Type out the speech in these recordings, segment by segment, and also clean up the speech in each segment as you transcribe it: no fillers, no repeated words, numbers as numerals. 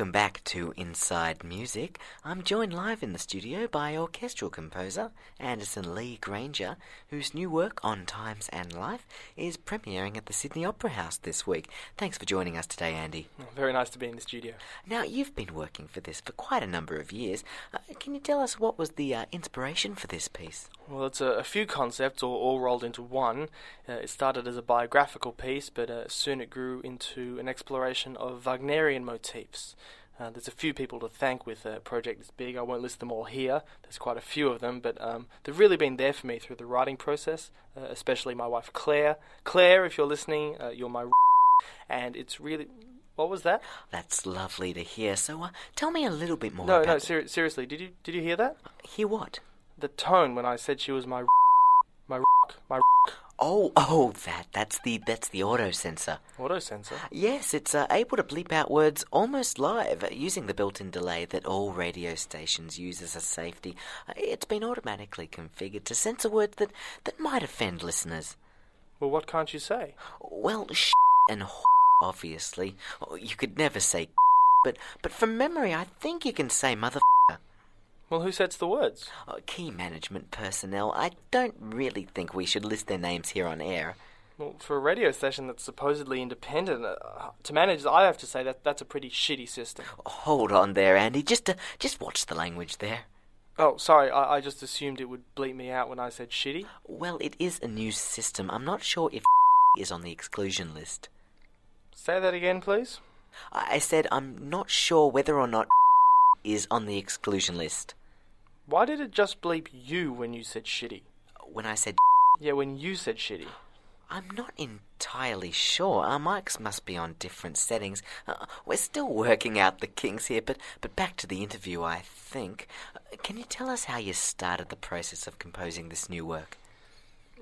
welcome back to Inside Music. I'm joined live in the studio by orchestral composer Anderson Lee Granger, whose new work, On Times and Life, is premiering at the Sydney Opera House this week. Thanks for joining us today, Andy. Very nice to be in the studio. Now, you've been working for this for quite a number of years. Can you tell us what was the inspiration for this piece? Well, it's a few concepts all rolled into one. It started as a biographical piece, but soon it grew into an exploration of Wagnerian motifs. There's a few people to thank with a project this big. I won't list them all here. There's quite a few of them, but they've really been there for me through the writing process, especially my wife Claire. Claire, if you're listening, you're my and it's really... What was that? That's lovely to hear. So tell me a little bit more No, about... seriously, did you hear that? Hear what? The tone when I said she was my Oh, that's the auto censor. Auto censor? Yes, it's able to bleep out words almost live using the built-in delay that all radio stations use as a safety. It's been automatically configured to censor words that might offend listeners. Well, what can't you say? Well, and obviously. You could never say but from memory, I think you can say mother. Well, who sets the words? Key management personnel. I don't really think we should list their names here on air. Well, for a radio station that's supposedly independent, to manage, I have to say that's a pretty shitty system. Hold on there, Andy. Just watch the language there. Oh, sorry, I just assumed it would bleep me out when I said shitty. Well, it is a new system. I'm not sure if is on the exclusion list. Say that again, please. I said I'm not sure whether or not is on the exclusion list. Why did it just bleep you when you said shitty? When I said... Yeah, when you said shitty. I'm not entirely sure. Our mics must be on different settings. We're still working out the kinks here, but back to the interview, I think. Can you tell us how you started the process of composing this new work?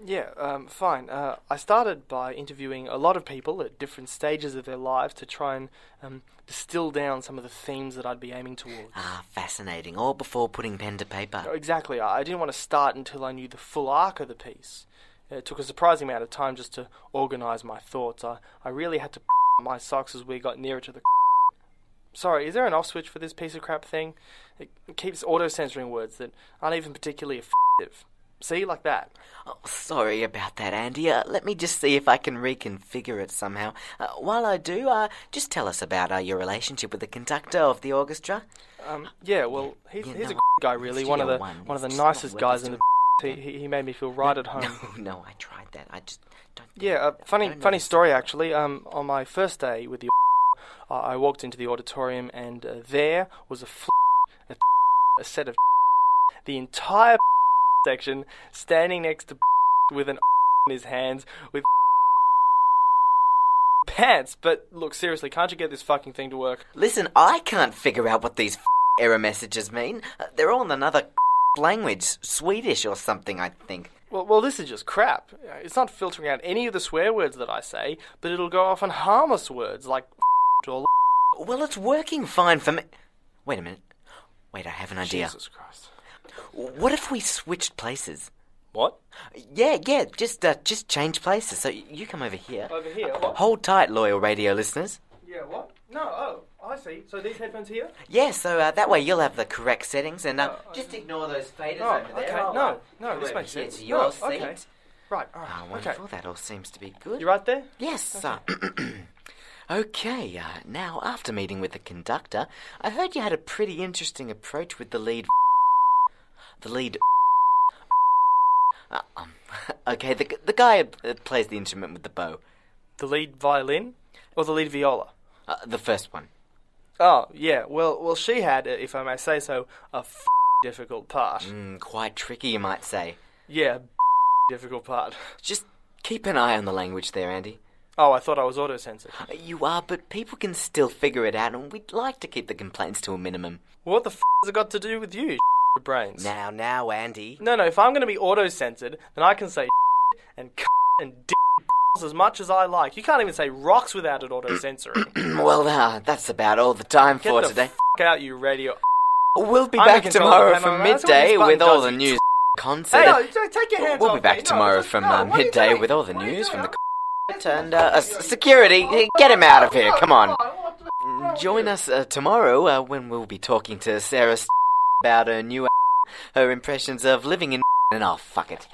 Yeah, fine. I started by interviewing a lot of people at different stages of their lives to try and distill down some of the themes that I'd be aiming towards. Fascinating. All before putting pen to paper. Exactly. I didn't want to start until I knew the full arc of the piece. It took a surprising amount of time just to organise my thoughts. I really had to my socks as we got nearer to the... Sorry, is there an off switch for this piece of crap thing? It keeps auto-censoring words that aren't even particularly effective. See, like that. Oh, sorry about that, Andy. Let me just see if I can reconfigure it somehow. While I do, just tell us about your relationship with the conductor of the orchestra. Yeah, well, he's a guy, really. One of the nicest guys in the... He made me feel right at home. No, I tried that. I just don't... Yeah, funny story, actually. On my first day with the I walked into the auditorium and there was a set of the entire section standing next to with an in his hands with pants. But look, seriously, can't you get this fucking thing to work? Listen, I can't figure out what these error messages mean. They're all in another language, Swedish or something, I think. Well, this is just crap. It's not filtering out any of the swear words that I say, but it'll go off on harmless words like or... Well, it's working fine for me. Wait a minute. Wait, I have an idea. Jesus Christ. What if we switched places? What? Yeah, just change places. So you come over here. Over here? What? Hold tight, loyal radio listeners. Yeah, what? No, I see. So these headphones here? Yeah, so that way you'll have the correct settings, and just ignore those faders over there. Okay, no, this makes sense. To your seat. Okay. Right, wonderful. Okay. That all seems to be good. You right there? Yes, okay. Okay, now, after meeting with the conductor, I heard you had a pretty interesting approach with the lead... okay, the guy that plays the instrument with the bow. The lead violin? Or the lead viola? The first one. Oh, yeah. Well, she had, if I may say so, a difficult part. Quite tricky, you might say. Yeah, difficult part. Just keep an eye on the language there, Andy. Oh, I thought I was auto-censored. You are, but people can still figure it out, and we'd like to keep the complaints to a minimum. What the has it got to do with you, brains? Now, Andy. No, if I'm going to be auto-censored, then I can say and and as much as I like. You can't even say rocks without it auto-censoring. Well, that's about all the time for today. Get the out, you radio... We'll be back tomorrow from midday with all the news concert. Hey, no, take your hands off. We'll be back tomorrow from midday with all the news from the... And security, get him out of here, come on. Join us tomorrow when we'll be talking to Sarah about her new her impressions of living in and oh, fuck it.